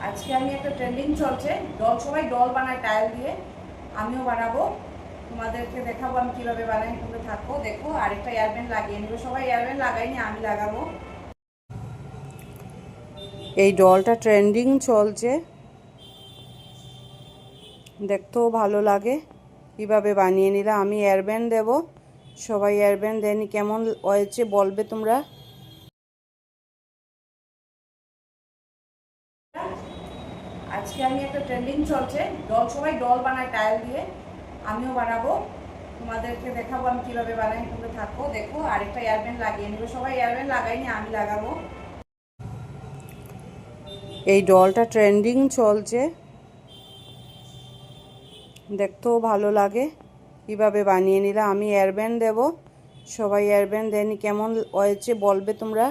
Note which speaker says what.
Speaker 1: আজকে আমি একটা ট্রেন্ডিং চলছে ডল, সবাই ডল বানায় টাইল দিয়ে, আমিও বানাবো। তোমাদেরকে দেখাবো আমি কিভাবে বানাই। তোমরা থাকো, দেখো। আরেকটা এয়ারব্যান্ড লাগিয়ে নিবে সবাই। এয়ারব্যান্ড লাগাইনি, আমি লাগাবো। এই ডলটা ট্রেন্ডিং চলছে, দেখতেও ভালো লাগে। কিভাবে বানিয়ে নিলাম। আমি এয়ারব্যান্ড দেব, সবাই এয়ারব্যান্ড দেয়নি। কেমন হয়েছে বলবে তোমরা। আজকে আমি একটা ট্রেন্ডিং চলছে ডল, সবাই ডল বানায় টাইল দিয়ে, আমিও বানাবো। তোমাদেরকে দেখাবো আমি কিভাবে বানাই। তোমরা থাকো, দেখো। আরেকটা এয়ারব্যান্ড লাগিয়ে নিবে সবাই। এয়ারব্যান্ড লাগাইনি, আমি লাগাবো। এই ডলটা ট্রেন্ডিং চলছে, দেখতেও ভালো লাগে। কিভাবে বানিয়ে নিলাম। আমি এয়ারব্যান্ড দেব, সবাই এয়ারব্যান্ড দেয়নি। কেমন হয়েছে বলবে তোমরা।